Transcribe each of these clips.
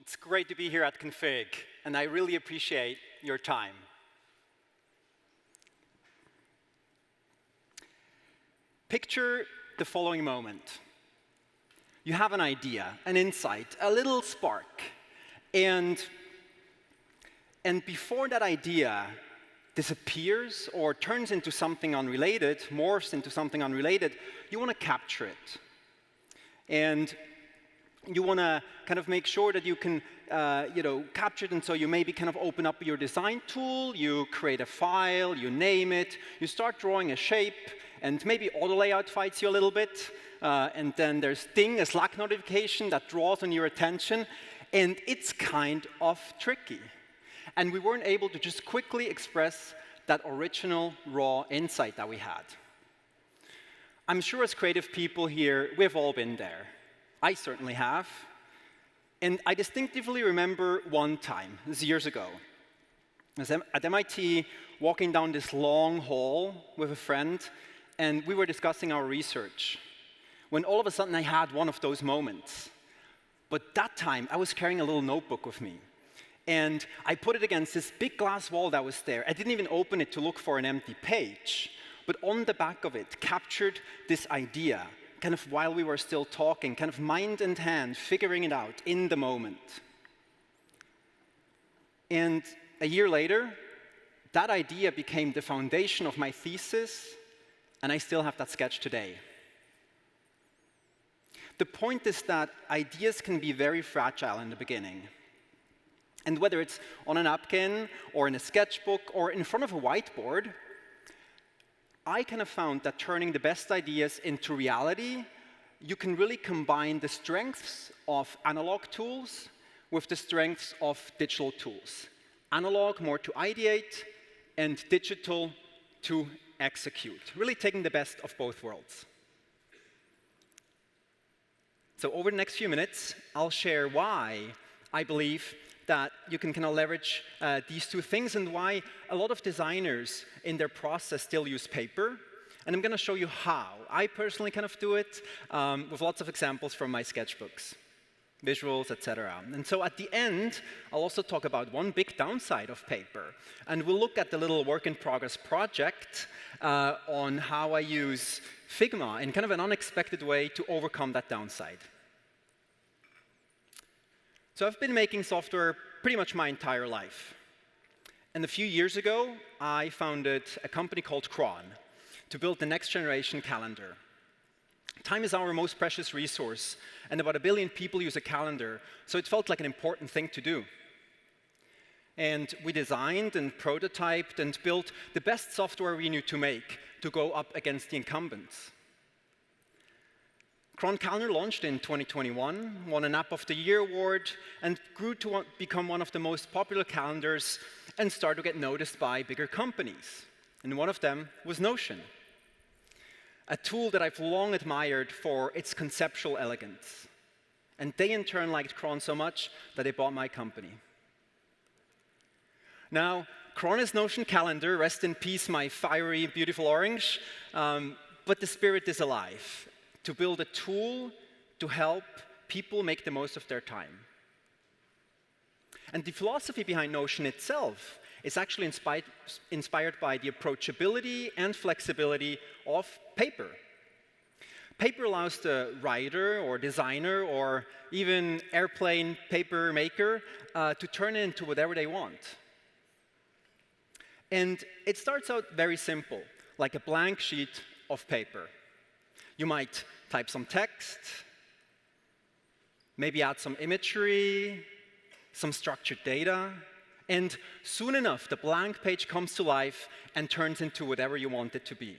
It's great to be here at Config, and I really appreciate your time. Picture the following moment. You have an idea, an insight, a little spark, and before that idea disappears or turns into something unrelated, morphs into something unrelated, you want to capture it. And you want to kind of make sure that you can capture it, and so you maybe kind of open up your design tool, you create a file, you name it, you start drawing a shape, and maybe auto layout fights you a little bit, and then there's ding, a Slack notification that draws on your attention, and it's kind of tricky. And we weren't able to just quickly express that original raw insight that we had. I'm sure as creative people here, we've all been there. I certainly have. And I distinctively remember one time, this is years ago. I was at MIT walking down this long hall with a friend, and we were discussing our research, when all of a sudden I had one of those moments. But that time, I was carrying a little notebook with me. And I put it against this big glass wall that was there. I didn't even open it to look for an empty page. But on the back of it, captured this idea, kind of while we were still talking, kind of mind and hand, figuring it out in the moment. And a year later, that idea became the foundation of my thesis, and I still have that sketch today. The point is that ideas can be very fragile in the beginning. And whether it's on a napkin, or in a sketchbook, or in front of a whiteboard, I kind of found that turning the best ideas into reality, you can really combine the strengths of analog tools with the strengths of digital tools. Analog more to ideate, and digital to execute. Really taking the best of both worlds. So over the next few minutes, I'll share why I believe that you can kind of leverage these two things, and why a lot of designers in their process still use paper. And I'm going to show you how. I personally kind of do it with lots of examples from my sketchbooks, visuals, etc. And so at the end, I'll also talk about one big downside of paper. And we'll look at the little work-in-progress project on how I use Figma in kind of an unexpected way to overcome that downside. So I've been making software pretty much my entire life. And a few years ago, I founded a company called Cron to build the next generation calendar. Time is our most precious resource, and about 1 billion people use a calendar, so it felt like an important thing to do. And we designed and prototyped and built the best software we knew to make to go up against the incumbents. Cron Calendar launched in 2021, won an App of the Year award, and grew to become one of the most popular calendars and started to get noticed by bigger companies. And one of them was Notion, a tool that I've long admired for its conceptual elegance. And they in turn liked Cron so much that they bought my company. Now, Cron is Notion Calendar, rest in peace my fiery, beautiful orange, but the spirit is alive. To build a tool to help people make the most of their time. And the philosophy behind Notion itself is actually inspired by the approachability and flexibility of paper. Paper allows the writer or designer or even airplane paper maker to turn it into whatever they want. And it starts out very simple, like a blank sheet of paper. You might type some text, maybe add some imagery, some structured data, and soon enough, the blank page comes to life and turns into whatever you want it to be.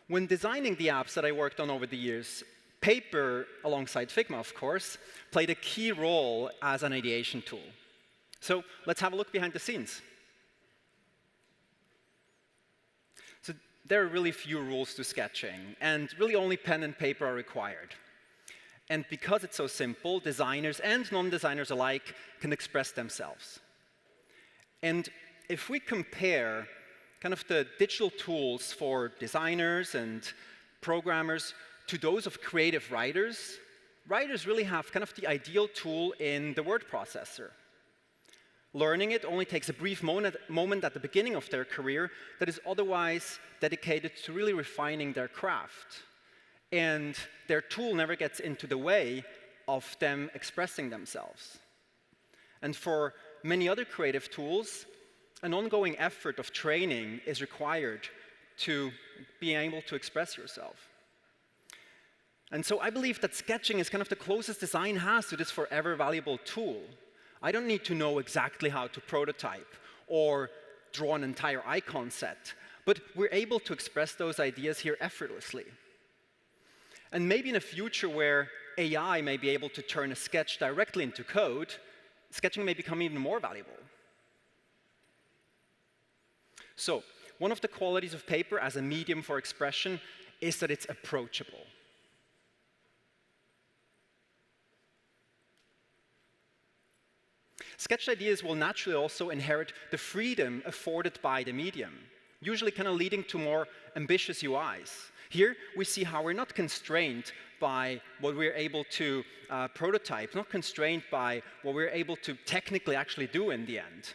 When designing the apps that I worked on over the years, paper, alongside Figma, of course, played a key role as an ideation tool. So let's have a look behind the scenes. There are really few rules to sketching, and really only pen and paper are required. And because it's so simple, designers and non-designers alike can express themselves. And if we compare kind of the digital tools for designers and programmers to those of creative writers, writers really have kind of the ideal tool in the word processor. Learning it only takes a brief moment at the beginning of their career that is otherwise dedicated to really refining their craft. And their tool never gets into the way of them expressing themselves. And for many other creative tools, an ongoing effort of training is required to be able to express yourself. And so I believe that sketching is kind of the closest design has to this forever valuable tool. I don't need to know exactly how to prototype or draw an entire icon set, but we're able to express those ideas here effortlessly. And maybe in a future where AI may be able to turn a sketch directly into code, sketching may become even more valuable. So, one of the qualities of paper as a medium for expression is that it's approachable. Sketched ideas will naturally also inherit the freedom afforded by the medium, usually kind of leading to more ambitious UIs. Here, we see how we're not constrained by what we're able to prototype, not constrained by what we're able to technically actually do in the end.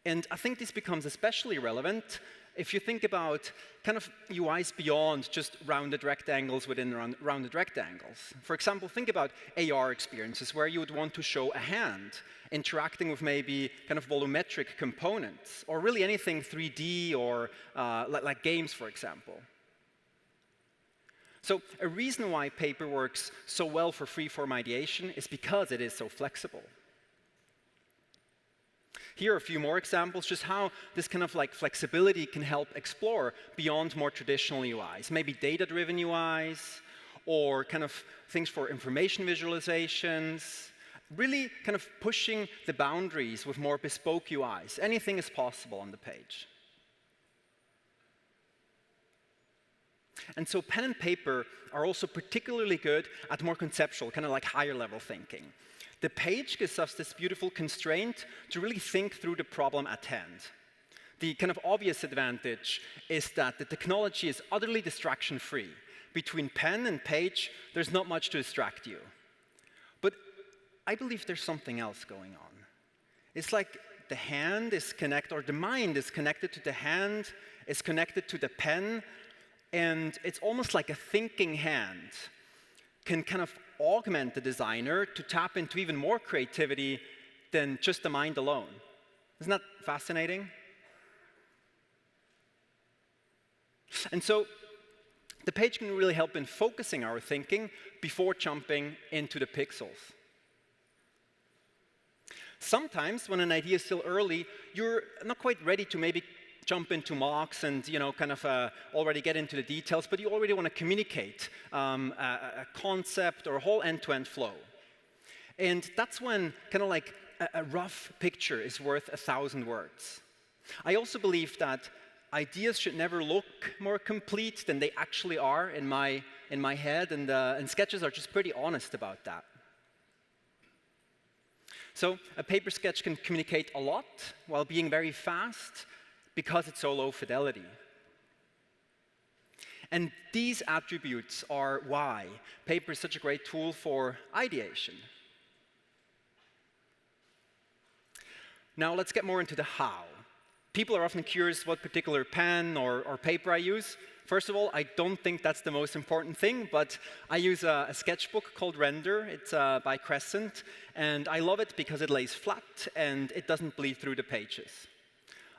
And I think this becomes especially relevant if you think about kind of UIs beyond just rounded rectangles within rounded rectangles. For example, think about AR experiences where you would want to show a hand interacting with maybe kind of volumetric components, or really anything 3D or like games, for example. So a reason why paper works so well for free-form ideation is because it is so flexible. Here are a few more examples, just how this kind of like flexibility can help explore beyond more traditional UIs, maybe data-driven UIs, or kind of things for information visualizations, really kind of pushing the boundaries with more bespoke UIs. Anything is possible on the page. And so pen and paper are also particularly good at more conceptual, kind of like higher level thinking. The page gives us this beautiful constraint to really think through the problem at hand. The kind of obvious advantage is that the technology is utterly distraction-free. Between pen and page, there's not much to distract you. But I believe there's something else going on. It's like the hand is connected, or the mind is connected to the hand, is connected to the pen, and it's almost like a thinking hand can kind of augment the designer to tap into even more creativity than just the mind alone. Isn't that fascinating? And so the page can really help in focusing our thinking before jumping into the pixels. Sometimes when an idea is still early, you're not quite ready to maybe jump into mocks and kind of already get into the details, but you already want to communicate a concept or a whole end-to-end flow. And that's when kind of like a rough picture is worth 1,000 words. I also believe that ideas should never look more complete than they actually are in my head, and sketches are just pretty honest about that. So a paper sketch can communicate a lot while being very fast, because it's so low fidelity. And these attributes are why paper is such a great tool for ideation. Now let's get more into the how. People are often curious what particular pen or paper I use. First of all, I don't think that's the most important thing, but I use a sketchbook called Render. It's by Crescent, and I love it because it lays flat and it doesn't bleed through the pages.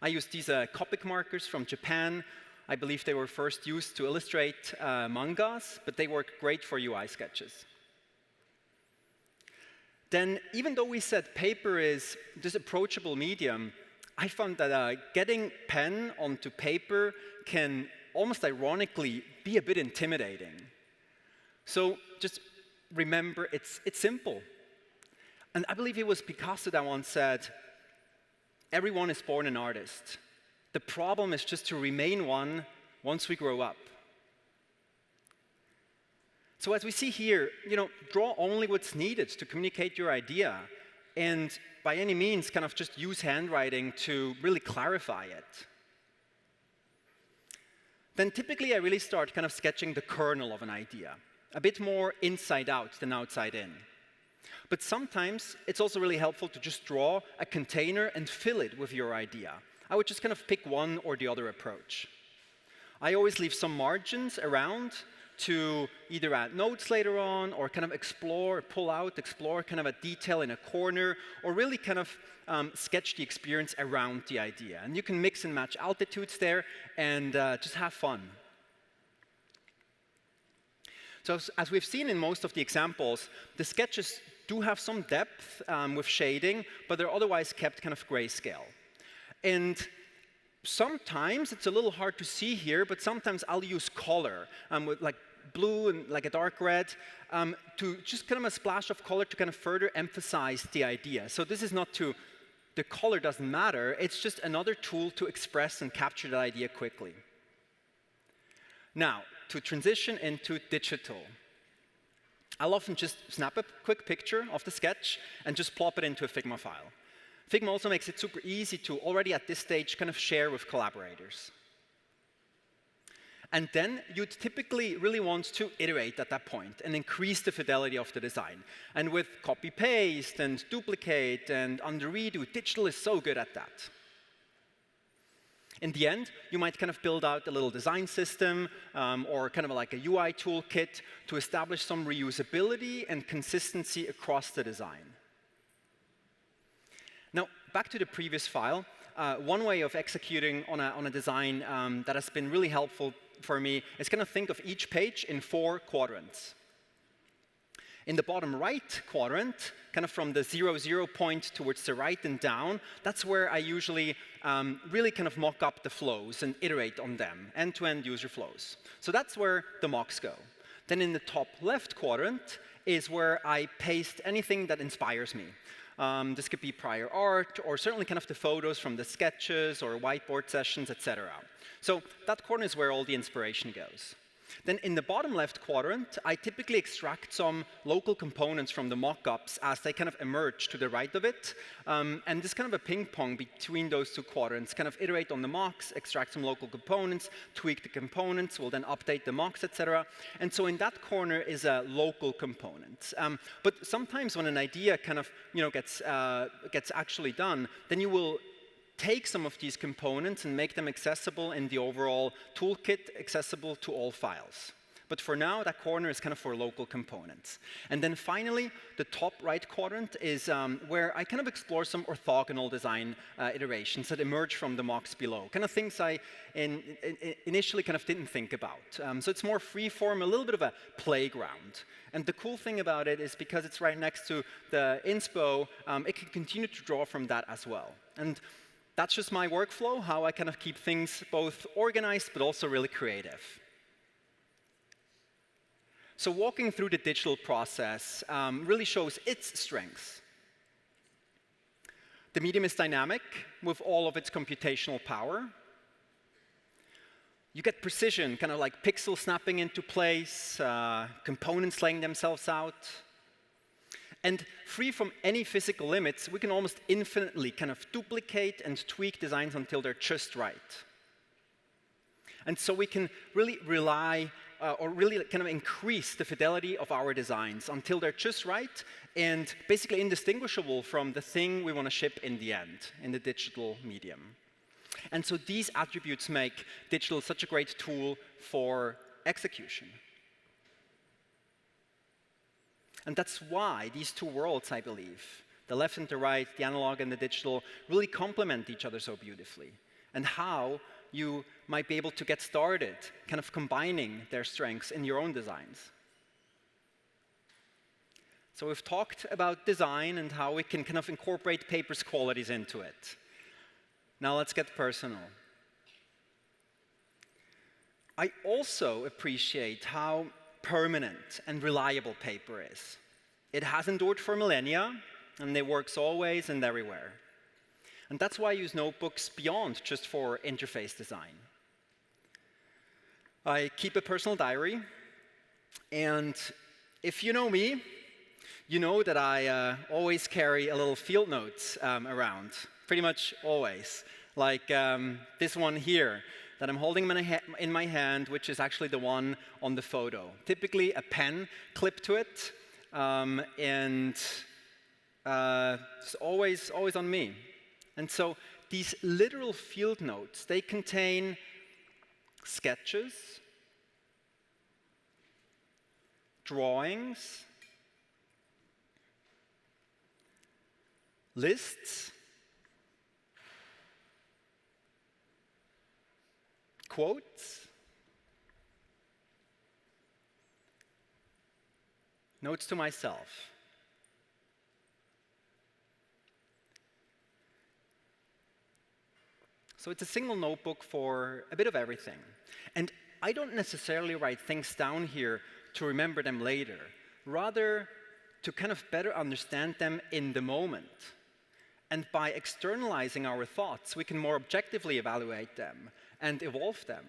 I use these Copic markers from Japan. I believe they were first used to illustrate mangas, but they work great for UI sketches. Then, even though we said paper is this approachable medium, I found that getting pen onto paper can almost ironically be a bit intimidating. So just remember, it's simple. And I believe it was Picasso that once said, "Everyone is born an artist. The problem is just to remain one once we grow up." So as we see here, draw only what's needed to communicate your idea, and by any means kind of just use handwriting to really clarify it. Then typically I really start kind of sketching the kernel of an idea. a bit more inside out than outside in. But sometimes it's also really helpful to just draw a container and fill it with your idea. I would just kind of pick one or the other approach. I always leave some margins around to either add notes later on or kind of explore kind of a detail in a corner, or really kind of sketch the experience around the idea. And you can mix and match altitudes there and just have fun. So as we've seen in most of the examples, the sketches do have some depth with shading, but they're otherwise kept kind of grayscale. And sometimes it's a little hard to see here, but sometimes I'll use color with like blue and like a dark red to just kind of a splash of color to kind of further emphasize the idea. So this is not to, the color doesn't matter, it's just another tool to express and capture the idea quickly. Now, to transition into digital. I'll often just snap a quick picture of the sketch and just plop it into a Figma file. Figma also makes it super easy to already at this stage kind of share with collaborators. And then you'd typically really want to iterate at that point and increase the fidelity of the design. And with copy-paste and duplicate and undo-redo, digital is so good at that. In the end, you might kind of build out a little design system or kind of like a UI toolkit to establish some reusability and consistency across the design. Now, back to the previous file, one way of executing on a design that has been really helpful for me is kind of think of each page in 4 quadrants. In the bottom right quadrant, kind of from the 0, 0 point towards the right and down, that's where I usually really kind of mock up the flows and iterate on them, end-to-end user flows. So that's where the mocks go. Then in the top left quadrant is where I paste anything that inspires me. This could be prior art, or certainly kind of the photos from the sketches or whiteboard sessions, etc. So that corner is where all the inspiration goes. Then in the bottom left quadrant, I typically extract some local components from the mock-ups as they kind of emerge to the right of it. And this kind of a ping pong between those 2 quadrants, kind of iterate on the mocks, extract some local components, tweak the components, we'll then update the mocks, etc. And so in that corner is a local component. But sometimes when an idea kind of gets actually done, then you will take some of these components and make them accessible in the overall toolkit, accessible to all files. But for now, that corner is kind of for local components. And then finally, the top right quadrant is where I kind of explore some orthogonal design iterations that emerge from the mocks below, kind of things I initially kind of didn't think about. So it's more free-form, a little bit of a playground. And the cool thing about it is because it's right next to the inspo, it can continue to draw from that as well. And that's just my workflow, how I kind of keep things both organized but also really creative. So walking through the digital process really shows its strengths. The medium is dynamic with all of its computational power. You get precision, kind of like pixel snapping into place, components laying themselves out. And free from any physical limits, we can almost infinitely kind of duplicate and tweak designs until they're just right. And so we can really rely or really kind of increase the fidelity of our designs until they're just right and basically indistinguishable from the thing we want to ship in the end, in the digital medium. And so these attributes make digital such a great tool for execution. And that's why these 2 worlds, I believe, the left and the right, the analog and the digital, really complement each other so beautifully, and how you might be able to get started kind of combining their strengths in your own designs. So we've talked about design and how we can kind of incorporate paper's qualities into it. Now let's get personal. I also appreciate how permanent and reliable paper is. It has endured for millennia, and it works always and everywhere. And that's why I use notebooks beyond just for interface design. I keep a personal diary, and if you know me, you know that I always carry a little field notes around, pretty much always. Like this one here, that I'm holding in my hand, which is actually the one on the photo. Typically a pen clipped to it, and it's always on me. And so these literal field notes, they contain sketches, drawings, lists, quotes, notes to myself. So it's a single notebook for a bit of everything. And I don't necessarily write things down here to remember them later, rather to kind of better understand them in the moment. And by externalizing our thoughts, we can more objectively evaluate them and evolve them.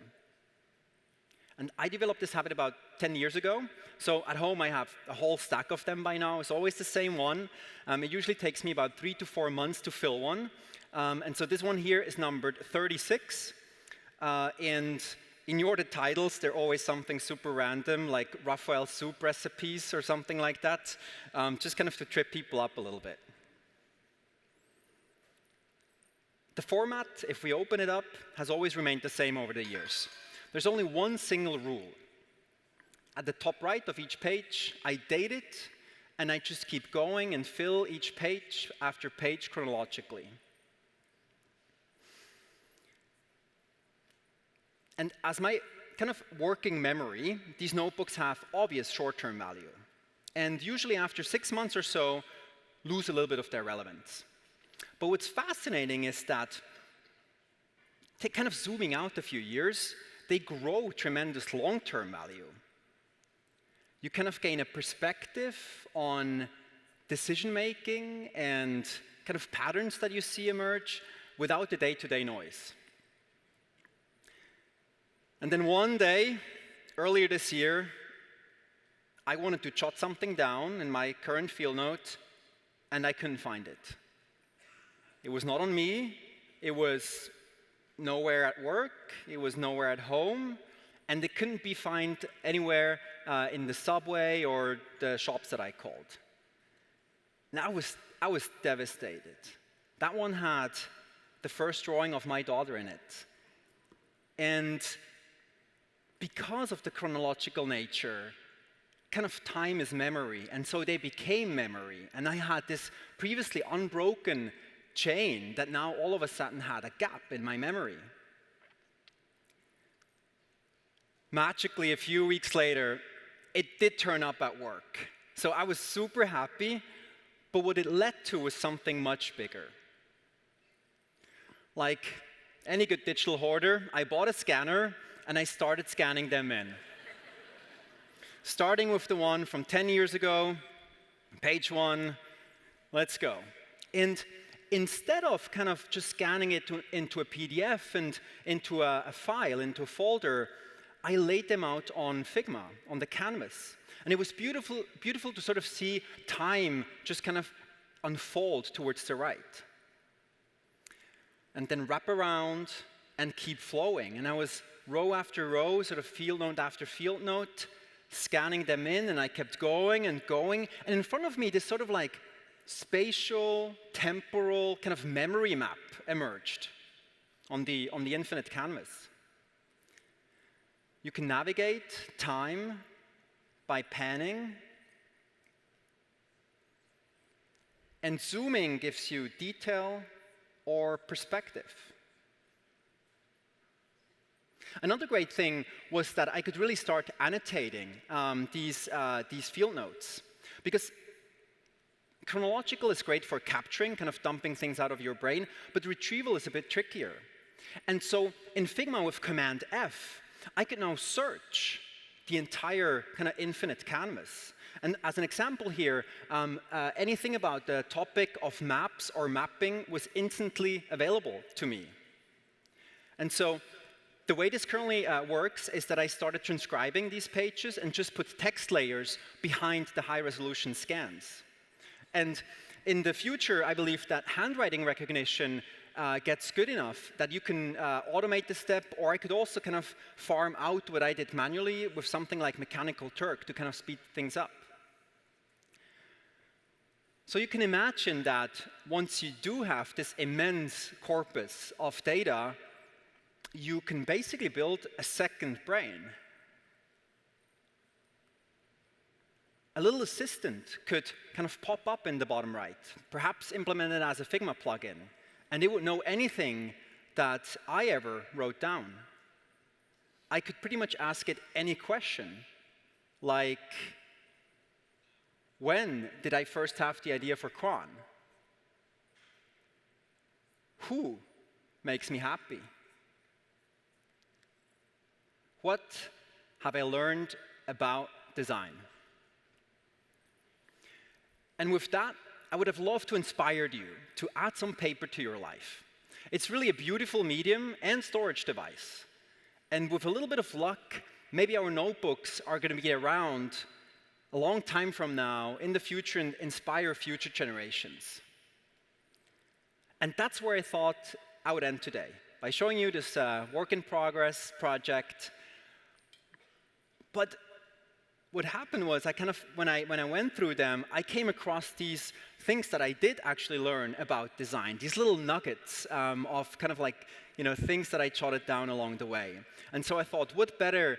And I developed this habit about 10 years ago. So at home, I have a whole stack of them by now. It's always the same one. It usually takes me about 3 to 4 months to fill one. And so this one here is numbered 36. And in your titles, they're always something super random, like Raphael soup recipes or something like that, just kind of to trip people up a little bit. The format, if we open it up, has always remained the same over the years. There's only one single rule. At the top right of each page, I date it, and I just keep going and fill each page after page chronologically. And as my kind of working memory, these notebooks have obvious short-term value, and usually after 6 months or so, lose a little bit of their relevance. But what's fascinating is that, kind of zooming out a few years, they grow tremendous long-term value. You kind of gain a perspective on decision-making and kind of patterns that you see emerge without the day-to-day noise. And then one day, earlier this year, I wanted to jot something down in my current field note, and I couldn't find it. It was not on me, it was nowhere at work, it was nowhere at home, and it couldn't be found anywhere in the subway or the shops that I called. And I was devastated. That one had the first drawing of my daughter in it. And because of the chronological nature, kind of time is memory, and so they became memory. And I had this previously unbroken chain that now all of a sudden had a gap in my memory. Magically, a few weeks later, it did turn up at work. So I was super happy, but what it led to was something much bigger. Like any good digital hoarder, I bought a scanner and I started scanning them in. Starting with the one from 10 years ago, page 1, let's go. And instead of kind of just scanning it into a PDF and into a file, into a folder, I laid them out on Figma, on the canvas. And it was beautiful to sort of see time just kind of unfold towards the right. And then wrap around and keep flowing. And I was row after row, sort of field note after field note, scanning them in, and I kept going and going. And in front of me, this sort of like spatial, temporal kind of memory map emerged on the infinite canvas. You can navigate time by panning, and zooming gives you detail or perspective. Another great thing was that I could really start annotating these field notes, because chronological is great for capturing, kind of dumping things out of your brain, but retrieval is a bit trickier. And so in Figma with Command F, I could now search the entire kind of infinite canvas. And as an example here, anything about the topic of maps or mapping was instantly available to me. And so the way this currently works is that I started transcribing these pages and just put text layers behind the high-resolution scans. And in the future, I believe that handwriting recognition gets good enough that you can automate the step, or I could also kind of farm out what I did manually with something like Mechanical Turk to kind of speed things up. So you can imagine that once you do have this immense corpus of data, you can basically build a second brain. A little assistant could kind of pop up in the bottom right, perhaps implemented as a Figma plugin, and it would know anything that I ever wrote down. I could pretty much ask it any question, like, when did I first have the idea for Cron? Who makes me happy? What have I learned about design? And with that, I would have loved to inspire you to add some paper to your life. It's really a beautiful medium and storage device. And with a little bit of luck, maybe our notebooks are going to be around a long time from now in the future and inspire future generations. And that's where I thought I would end today, by showing you this work-in-progress project. But what happened was, when I went through them, I came across these things that I did actually learn about design, these little nuggets of kind of like, things that I jotted down along the way. And so I thought, what better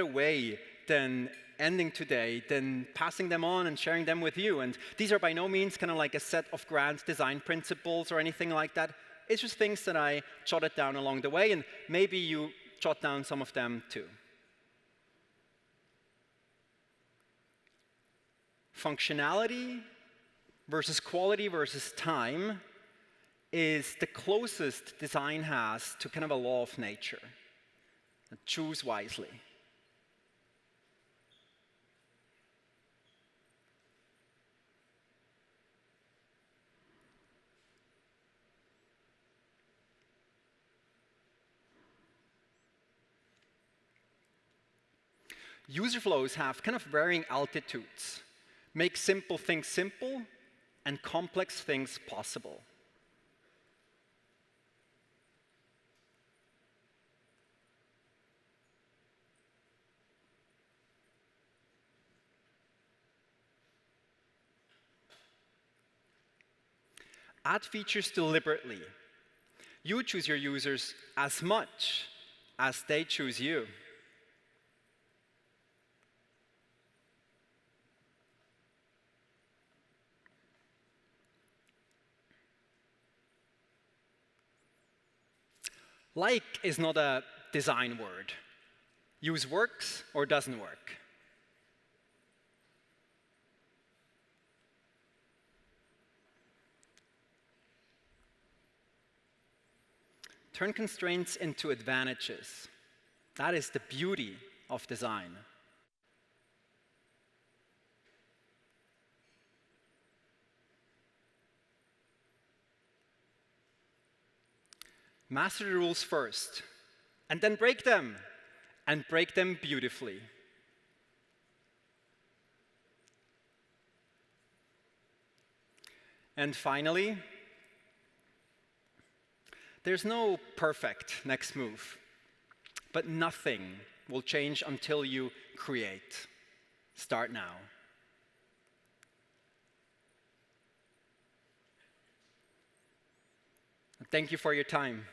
way than ending today than passing them on and sharing them with you. And these are by no means kind of like a set of grand design principles or anything like that. It's just things that I jotted down along the way, and maybe you jot down some of them too. Functionality versus quality versus time is the closest design has to kind of a law of nature. Choose wisely. User flows have kind of varying altitudes. Make simple things simple and complex things possible. Add features deliberately. You choose your users as much as they choose you. Like is not a design word. Use works or doesn't work. Turn constraints into advantages. That is the beauty of design. Master the rules first, and then break them beautifully. And finally, there's no perfect next move, but nothing will change until you create. Start now. Thank you for your time.